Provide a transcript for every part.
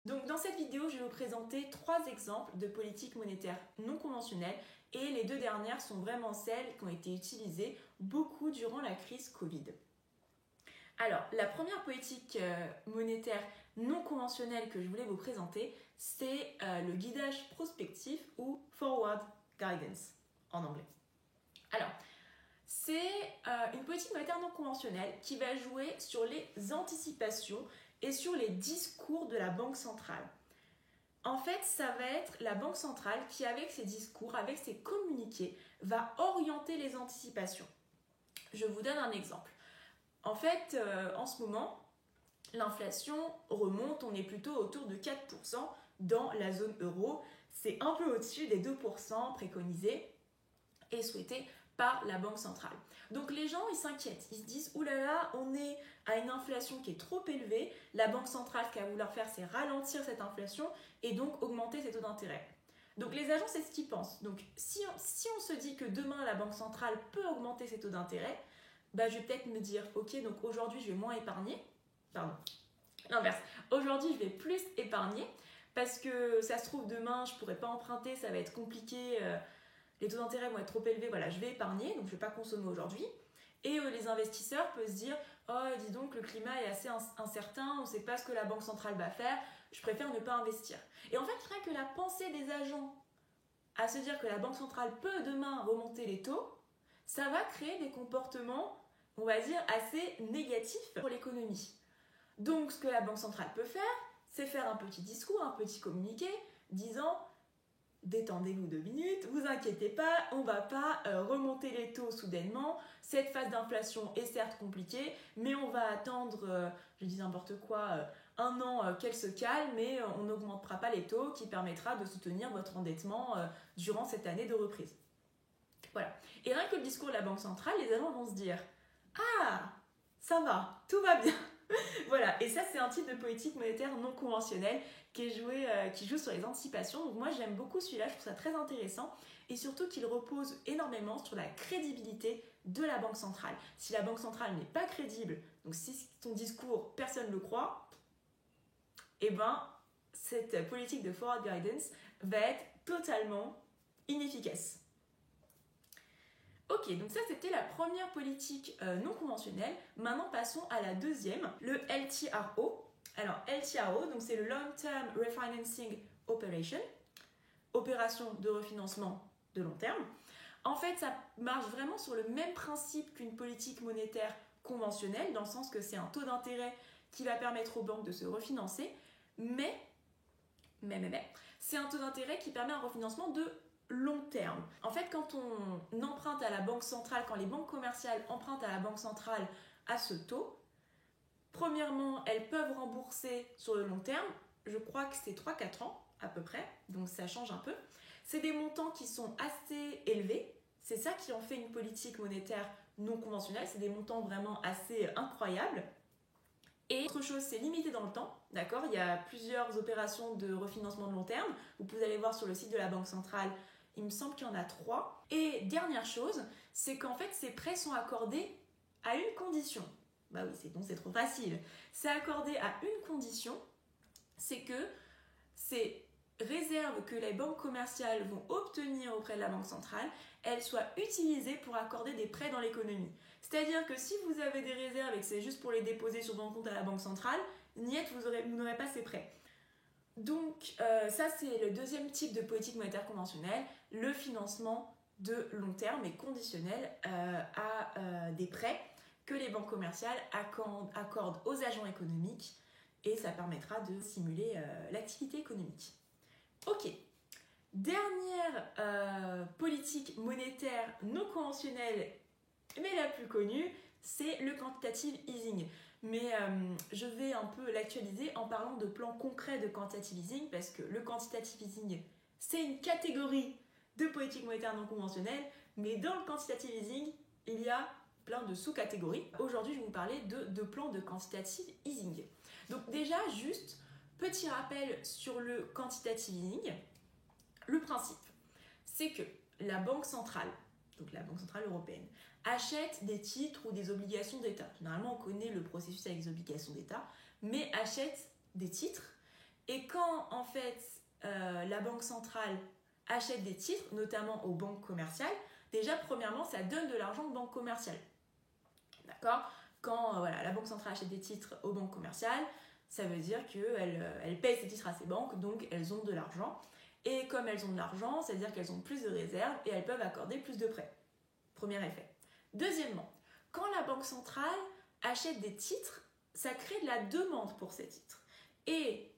Donc dans cette vidéo, je vais vous présenter 3 exemples de politiques monétaires non conventionnelles et les 2 dernières sont vraiment celles qui ont été utilisées beaucoup durant la crise Covid. Alors, la première politique monétaire non conventionnelle que je voulais vous présenter, c'est le guidage prospectif ou Forward Guidance en anglais. Alors, c'est une politique monétaire non conventionnelle qui va jouer sur les anticipations et sur les discours de la Banque centrale. En fait, ça va être la Banque centrale qui, avec ses discours, avec ses communiqués, va orienter les anticipations. Je vous donne un exemple. En fait, en ce moment, l'inflation remonte, on est plutôt autour de 4% dans la zone euro. C'est un peu au-dessus des 2% préconisés et souhaités par la Banque centrale. Donc les gens, ils s'inquiètent, ils se disent « Ouh là là, on est à une inflation qui est trop élevée, la Banque centrale, ce qu'elle va vouloir faire, c'est ralentir cette inflation et donc augmenter ses taux d'intérêt. » Donc les agents, c'est ce qu'ils pensent. Donc si on se dit que demain, la Banque centrale peut augmenter ses taux d'intérêt, je vais peut-être me dire « Ok, donc aujourd'hui, je vais moins épargner. » Pardon, l'inverse. Aujourd'hui, je vais plus épargner parce que ça se trouve, demain, je ne pourrai pas emprunter, ça va être compliqué, les taux d'intérêt vont être trop élevés, voilà, je vais épargner, donc je ne vais pas consommer aujourd'hui. Et les investisseurs peuvent se dire « Oh, dis donc, le climat est assez incertain, on ne sait pas ce que la Banque centrale va faire, je préfère ne pas investir. » Et en fait, rien que la pensée des agents à se dire que la Banque centrale peut demain remonter les taux, ça va créer des comportements, on va dire, assez négatifs pour l'économie. Donc, ce que la Banque centrale peut faire, c'est faire un petit discours, un petit communiqué, disant « Détendez-vous 2 minutes, vous inquiétez pas, on ne va pas remonter les taux soudainement. Cette phase d'inflation est certes compliquée, mais on va attendre, je dis n'importe quoi, 1 an qu'elle se calme, mais on n'augmentera pas les taux qui permettra de soutenir votre endettement durant cette année de reprise. » Voilà. Et rien que le discours de la Banque centrale, les agents vont se dire « Ah, ça va, tout va bien. » Voilà, et ça c'est un type de politique monétaire non conventionnelle qui joue sur les anticipations. Donc moi j'aime beaucoup celui-là, je trouve ça très intéressant et surtout qu'il repose énormément sur la crédibilité de la Banque centrale. Si la Banque centrale n'est pas crédible, donc si ton discours personne ne le croit, cette politique de forward guidance va être totalement inefficace. Ok, donc ça c'était la première politique non conventionnelle. Maintenant passons à la deuxième, le LTRO. Alors LTRO, donc c'est le Long Term Refinancing Operation, opération de refinancement de long terme. En fait, ça marche vraiment sur le même principe qu'une politique monétaire conventionnelle, dans le sens que c'est un taux d'intérêt qui va permettre aux banques de se refinancer, mais c'est un taux d'intérêt qui permet un refinancement de long terme. En fait, quand on emprunte à la Banque centrale, quand les banques commerciales empruntent à la Banque centrale à ce taux, premièrement, elles peuvent rembourser sur le long terme, je crois que c'est 3-4 ans à peu près, donc ça change un peu. C'est des montants qui sont assez élevés, c'est ça qui en fait une politique monétaire non conventionnelle, c'est des montants vraiment assez incroyables. Et autre chose, c'est limité dans le temps, d'accord ? Il y a plusieurs opérations de refinancement de long terme. Vous pouvez aller voir sur le site de la Banque centrale, il me semble qu'il y en a 3. Et dernière chose, c'est qu'en fait, ces prêts sont accordés à une condition. Bah oui, c'est trop facile. C'est accordé à une condition, c'est que ces réserves que les banques commerciales vont obtenir auprès de la Banque centrale, elles soient utilisées pour accorder des prêts dans l'économie. C'est-à-dire que si vous avez des réserves et que c'est juste pour les déposer sur votre compte à la Banque centrale, niet, vous n'aurez pas ces prêts. Donc ça c'est le deuxième type de politique monétaire conventionnelle, le financement de long terme et conditionnel à des prêts que les banques commerciales accordent aux agents économiques et ça permettra de stimuler l'activité économique. Ok, dernière politique monétaire non conventionnelle mais la plus connue, c'est le quantitative easing. Mais je vais un peu l'actualiser en parlant de plans concrets de quantitative easing parce que le quantitative easing, c'est une catégorie de politique monétaire non conventionnelle, mais dans le quantitative easing, il y a plein de sous-catégories. Aujourd'hui, je vais vous parler de plans de quantitative easing. Donc déjà, juste petit rappel sur le quantitative easing. Le principe, c'est que la Banque centrale, donc la Banque centrale européenne, achète des titres ou des obligations d'État. Généralement, on connaît le processus avec les obligations d'État, mais achète des titres Et quand en fait la banque centrale achète des titres, notamment aux banques commerciales, déjà premièrement ça donne de l'argent aux banques commerciales. D'accord ? Quand la banque centrale achète des titres aux banques commerciales, ça veut dire qu'elle paye ces titres à ces banques, donc elles ont de l'argent. Et comme elles ont de l'argent, ça veut dire qu'elles ont plus de réserves et elles peuvent accorder plus de prêts. Premier effet. Deuxièmement, quand la banque centrale achète des titres, ça crée de la demande pour ces titres. Et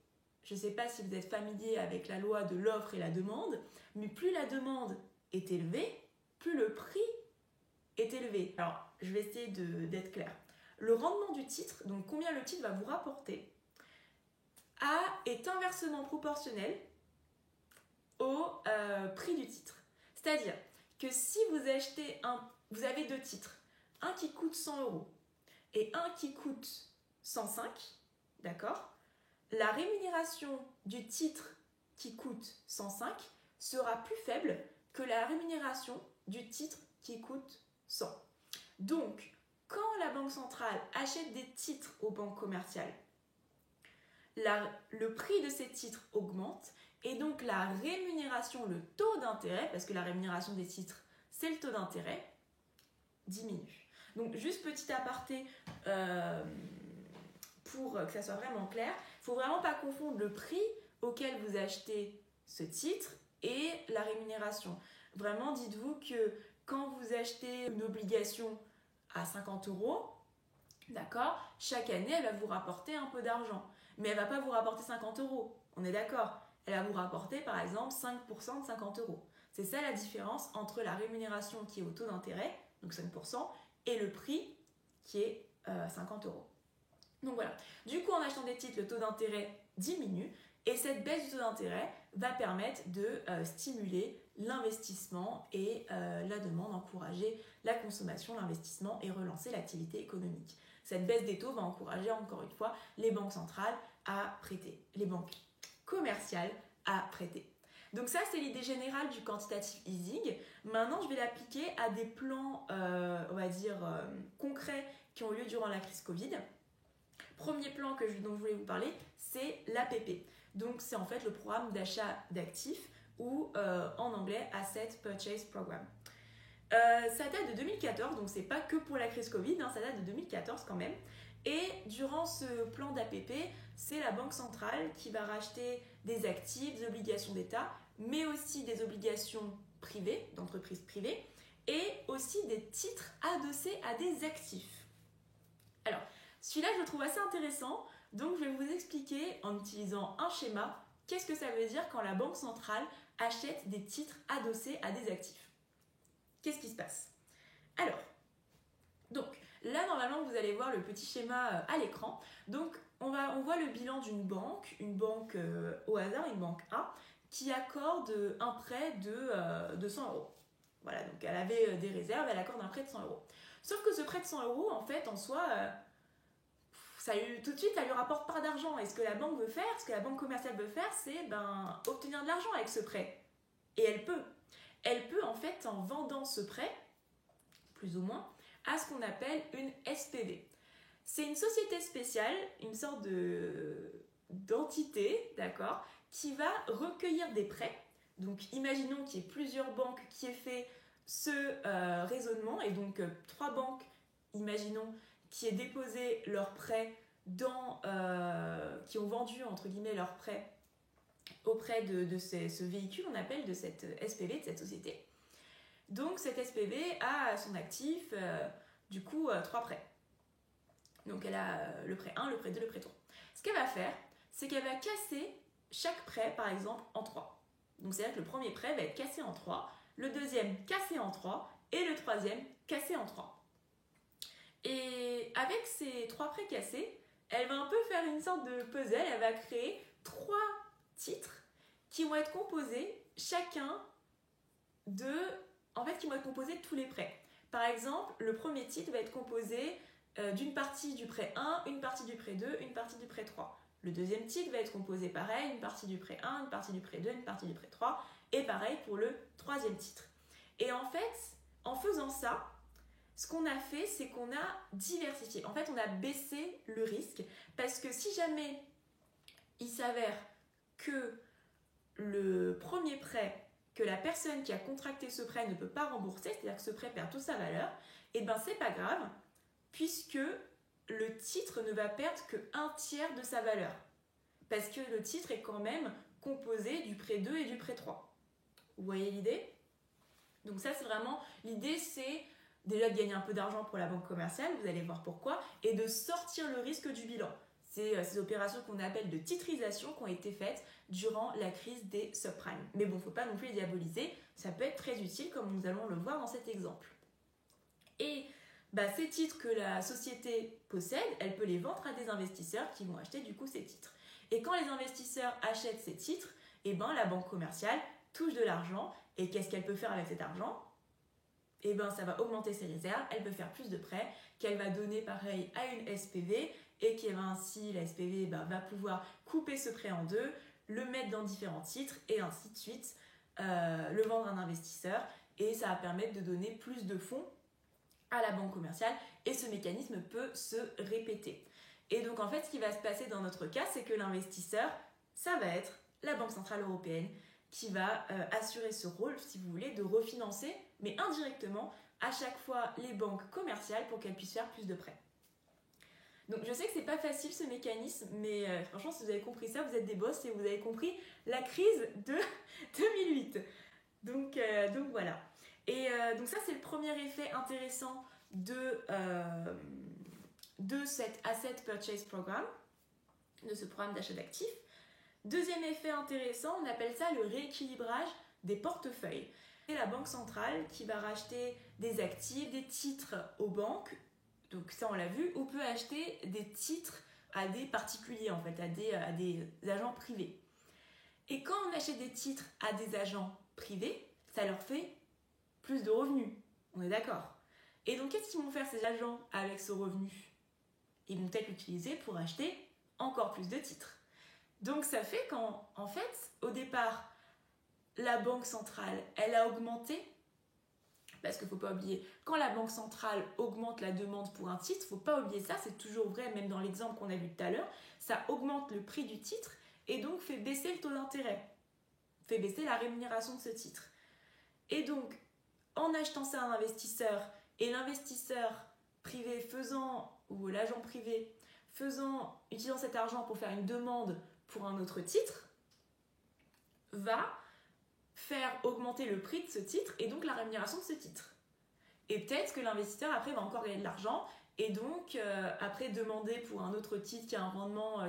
je ne sais pas si vous êtes familier avec la loi de l'offre et la demande, mais plus la demande est élevée, plus le prix est élevé. Alors, je vais essayer d'être claire. Le rendement du titre, donc combien le titre va vous rapporter, est inversement proportionnel au prix du titre. C'est-à-dire que si vous avez deux titres, un qui coûte 100 € et un qui coûte 105, d'accord ? La rémunération du titre qui coûte 105 sera plus faible que la rémunération du titre qui coûte 100. Donc, quand la banque centrale achète des titres aux banques commerciales, le prix de ces titres augmente et donc la rémunération, le taux d'intérêt, parce que la rémunération des titres, c'est le taux d'intérêt, diminue. Donc, juste petit aparté pour que ça soit vraiment clair, il ne faut vraiment pas confondre le prix auquel vous achetez ce titre et la rémunération. Vraiment, dites-vous que quand vous achetez une obligation à 50 €, d'accord, chaque année, elle va vous rapporter un peu d'argent. Mais elle ne va pas vous rapporter 50 €, on est d'accord. Elle va vous rapporter, par exemple, 5% de 50 €. C'est ça la différence entre la rémunération qui est au taux d'intérêt, donc 5%, et le prix qui est 50 €. Donc voilà. Du coup, en achetant des titres, le taux d'intérêt diminue et cette baisse du taux d'intérêt va permettre de stimuler l'investissement et la demande, encourager la consommation, l'investissement et relancer l'activité économique. Cette baisse des taux va encourager encore une fois les banques centrales à prêter, les banques commerciales à prêter. Donc ça, c'est l'idée générale du quantitative easing. Maintenant, je vais l'appliquer à des plans, concrets qui ont eu lieu durant la crise Covid. Premier plan dont je voulais vous parler, c'est l'APP. Donc c'est en fait le programme d'achat d'actifs ou en anglais Asset Purchase Program. Ça date de 2014, donc c'est pas que pour la crise Covid, ça date de 2014 quand même. Et durant ce plan d'APP, c'est la Banque centrale qui va racheter des actifs, des obligations d'État, mais aussi des obligations privées, d'entreprises privées, et aussi des titres adossés à des actifs. Alors, celui-là, je le trouve assez intéressant, donc je vais vous expliquer en utilisant un schéma qu'est-ce que ça veut dire quand la Banque centrale achète des titres adossés à des actifs. Qu'est-ce qui se passe ? Alors, donc là, normalement, vous allez voir le petit schéma à l'écran. Donc, on voit le bilan d'une banque au hasard, une banque A, qui accorde un prêt de 100 €. Voilà, donc elle avait des réserves, elle accorde un prêt de 100 €. Sauf que ce prêt de 100 €, en fait, en soi, tout de suite, ça lui rapporte pas d'argent. Et ce que la banque veut faire, ce que la banque commerciale veut faire, c'est obtenir de l'argent avec ce prêt. Et elle peut. Elle peut, en fait, en vendant ce prêt, plus ou moins, à ce qu'on appelle une SPV. C'est une société spéciale, une sorte d'entité, d'accord, qui va recueillir des prêts. Donc, imaginons qu'il y ait plusieurs banques qui aient fait ce raisonnement, et donc 3 banques, imaginons, qui aient déposé leurs prêts qui ont vendu, entre guillemets, leurs prêts auprès de ce véhicule, on appelle, de cette SPV, de cette société. Donc, cette SPV a à son actif, 3 prêts. Donc, elle a le prêt 1, le prêt 2, le prêt 3. Ce qu'elle va faire, c'est qu'elle va casser chaque prêt, par exemple, en 3. Donc, c'est-à-dire que le premier prêt va être cassé en 3, le deuxième cassé en 3 et le troisième cassé en 3. Et avec ces 3 prêts cassés, elle va un peu faire une sorte de puzzle. Elle va créer 3 titres qui vont être composés chacun qui vont être composés de tous les prêts. Par exemple, le premier titre va être composé d'une partie du prêt 1, une partie du prêt 2, une partie du prêt 3. Le deuxième titre va être composé pareil, une partie du prêt 1, une partie du prêt 2, une partie du prêt 3, et pareil pour le troisième titre. Et en fait, en faisant ça, ce qu'on a fait, c'est qu'on a diversifié. En fait, on a baissé le risque, parce que si jamais il s'avère que le premier prêt que la personne qui a contracté ce prêt ne peut pas rembourser, c'est-à-dire que ce prêt perd toute sa valeur, et bien c'est pas grave, puisque le titre ne va perdre qu'un tiers de sa valeur. Parce que le titre est quand même composé du prêt 2 et du prêt 3. Vous voyez l'idée ? Donc ça, c'est vraiment... L'idée, c'est déjà de gagner un peu d'argent pour la banque commerciale, vous allez voir pourquoi, et de sortir le risque du bilan. C'est ces opérations qu'on appelle de titrisation qui ont été faites durant la crise des subprimes. Mais bon, il ne faut pas non plus les diaboliser, ça peut être très utile comme nous allons le voir dans cet exemple. Et ces titres que la société possède, elle peut les vendre à des investisseurs qui vont acheter du coup ces titres. Et quand les investisseurs achètent ces titres, la banque commerciale touche de l'argent. Et qu'est-ce qu'elle peut faire avec cet argent ? Ça va augmenter ses réserves, elle peut faire plus de prêts, qu'elle va donner pareil à une SPV, et ainsi la SPV va pouvoir couper ce prêt en deux, le mettre dans différents titres, et ainsi de suite, le vendre à un investisseur, et ça va permettre de donner plus de fonds à la banque commerciale, et ce mécanisme peut se répéter. Et donc en fait, ce qui va se passer dans notre cas, c'est que l'investisseur, ça va être la Banque Centrale Européenne, qui va assurer ce rôle, si vous voulez, de refinancer, mais indirectement, à chaque fois les banques commerciales pour qu'elles puissent faire plus de prêts. Donc je sais que c'est pas facile ce mécanisme, mais franchement, si vous avez compris ça, vous êtes des boss et vous avez compris la crise de 2008. Donc voilà. Et donc ça, c'est le premier effet intéressant de cet Asset Purchase Program, de ce programme d'achat d'actifs. Deuxième effet intéressant, on appelle ça le rééquilibrage des portefeuilles. C'est la banque centrale qui va racheter des actifs, des titres aux banques, donc ça on l'a vu, ou peut acheter des titres à des particuliers en fait, à des agents privés. Et quand on achète des titres à des agents privés, ça leur fait plus de revenus, on est d'accord. Et donc qu'est-ce qu'ils vont faire ces agents avec ce revenu ? Ils vont peut-être l'utiliser pour acheter encore plus de titres. Donc ça fait qu'en fait, au départ, la banque centrale, elle a augmenté, parce qu'il ne faut pas oublier, quand la banque centrale augmente la demande pour un titre, il ne faut pas oublier ça, c'est toujours vrai, même dans l'exemple qu'on a vu tout à l'heure, ça augmente le prix du titre et donc fait baisser le taux d'intérêt, fait baisser la rémunération de ce titre. Et donc, en achetant ça à un investisseur, et l'investisseur privé ou l'agent privé utilisant cet argent pour faire une demande pour un autre titre, va faire augmenter le prix de ce titre et donc la rémunération de ce titre. Et peut-être que l'investisseur après va encore gagner de l'argent et donc après demander pour un autre titre qui a un rendement,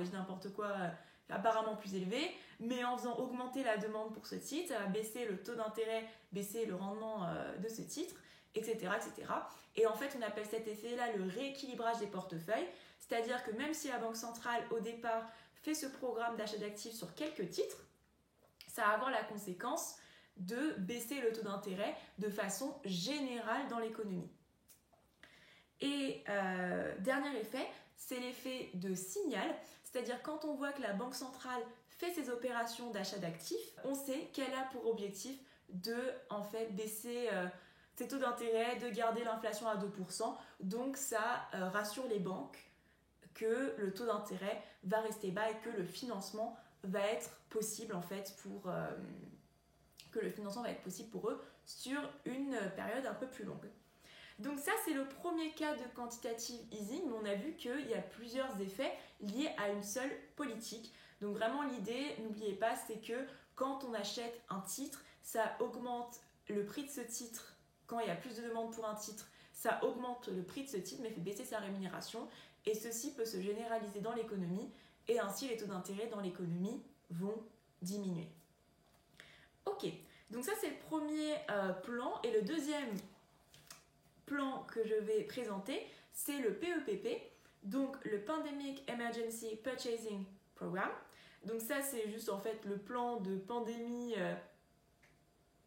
apparemment plus élevé, mais en faisant augmenter la demande pour ce titre, ça va baisser le taux d'intérêt, baisser le rendement de ce titre, etc., etc. Et en fait, on appelle cet effet-là le rééquilibrage des portefeuilles, c'est-à-dire que même si la Banque centrale, au départ, fait ce programme d'achat d'actifs sur quelques titres, ça va avoir la conséquence de baisser le taux d'intérêt de façon générale dans l'économie. Et dernier effet, c'est l'effet de signal, c'est-à-dire quand on voit que la Banque centrale fait ses opérations d'achat d'actifs, on sait qu'elle a pour objectif de baisser ses taux d'intérêt, de garder l'inflation à 2%, donc ça rassure les banques que le taux d'intérêt va rester bas et que le financement va être possible pour eux sur une période un peu plus longue. Donc ça, c'est le premier cas de quantitative easing, mais on a vu qu'il y a plusieurs effets liés à une seule politique. Donc vraiment l'idée, n'oubliez pas, c'est que quand on achète un titre, ça augmente le prix de ce titre. Quand il y a plus de demandes pour un titre, ça augmente le prix de ce titre, mais fait baisser sa rémunération. Et ceci peut se généraliser dans l'économie, et ainsi les taux d'intérêt dans l'économie vont diminuer. Ok, donc ça c'est le premier plan, et le deuxième plan que je vais présenter, c'est le PEPP, donc le Pandemic Emergency Purchasing Program. Donc ça c'est juste en fait le plan de pandémie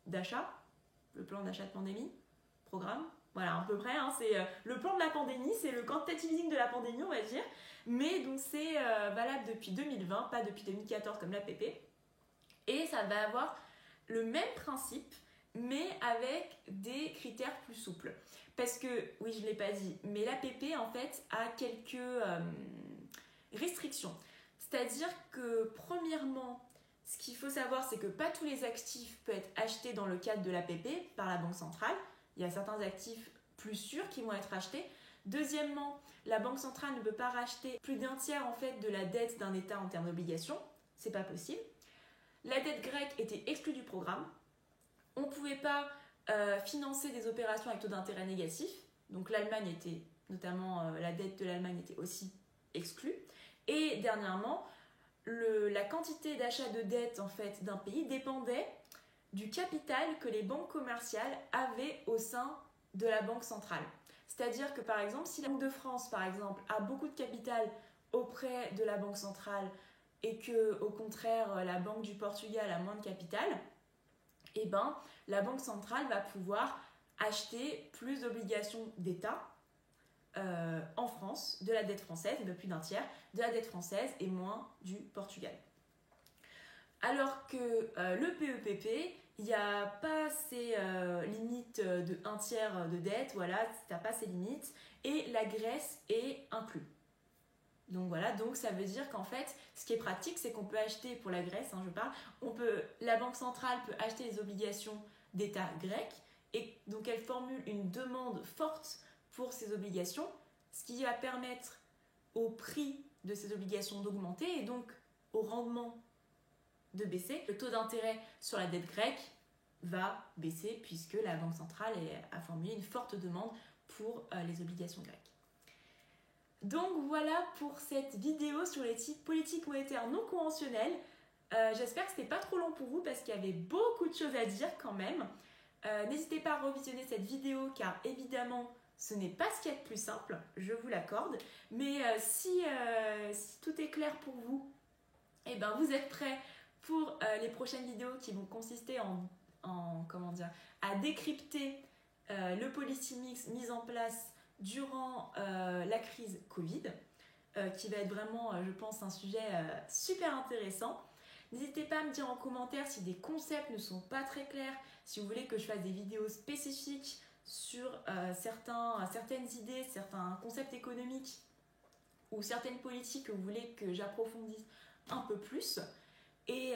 d'achat, le plan d'achat de pandémie, programme. Voilà, à peu près, c'est le plan de la pandémie, c'est le quantitative easing de la pandémie, on va dire. Mais donc c'est valable depuis 2020, pas depuis 2014 comme l'APP. Et ça va avoir le même principe, mais avec des critères plus souples. Parce que, oui, je ne l'ai pas dit, mais l'APP, en fait, a quelques restrictions. C'est-à-dire que, premièrement, Ce qu'il faut savoir, c'est que pas tous les actifs peuvent être achetés dans le cadre de l'APP par la Banque centrale. Il y a certains actifs plus sûrs qui vont être achetés. Deuxièmement, la Banque centrale ne peut pas racheter plus d'un tiers en fait de la dette d'un État en termes d'obligations. C'est pas possible. La dette grecque était exclue du programme. On ne pouvait pas financer des opérations avec taux d'intérêt négatifs. Donc l'Allemagne était, notamment la dette de l'Allemagne était aussi exclue. Et dernièrement, la quantité d'achat de dette en fait, d'un pays dépendait du capital que les banques commerciales avaient au sein de la Banque centrale. C'est-à-dire que par exemple, si la Banque de France par exemple, a beaucoup de capital auprès de la Banque centrale et que au contraire la Banque du Portugal a moins de capital, eh ben, la Banque centrale va pouvoir acheter plus d'obligations d'État en France, de la dette française, de plus d'un tiers, de la dette française et moins du Portugal. Alors que le PEPP, il n'y a pas ces limites de un tiers de dette, voilà, tu n'as pas ces limites, et la Grèce est inclue. Donc voilà, donc ça veut dire qu'en fait, ce qui est pratique, c'est qu'on peut acheter, pour la Grèce, je parle, la Banque centrale peut acheter les obligations d'État grec, et donc elle formule une demande forte pour ces obligations, ce qui va permettre au prix de ces obligations d'augmenter et donc au rendement de baisser. Le taux d'intérêt sur la dette grecque va baisser puisque la Banque centrale a formulé une forte demande pour les obligations grecques. Donc voilà pour cette vidéo sur les politiques monétaires non conventionnelles. J'espère que ce n'était pas trop long pour vous parce qu'il y avait beaucoup de choses à dire quand même. N'hésitez pas à revisionner cette vidéo car évidemment ce n'est pas ce qu'il y a de plus simple, je vous l'accorde. Mais si tout est clair pour vous, eh ben, vous êtes prêts pour les prochaines vidéos qui vont consister à décrypter le policy mix mis en place durant la crise Covid, qui va être vraiment, je pense, un sujet super intéressant. N'hésitez pas à me dire en commentaire si des concepts ne sont pas très clairs, si vous voulez que je fasse des vidéos spécifiques sur certaines idées, certains concepts économiques ou certaines politiques que vous voulez que j'approfondisse un peu plus. Et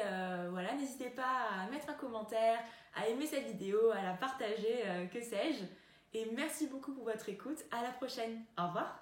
voilà, n'hésitez pas à mettre un commentaire, à aimer cette vidéo, à la partager, que sais-je. Et merci beaucoup pour votre écoute. À la prochaine. Au revoir.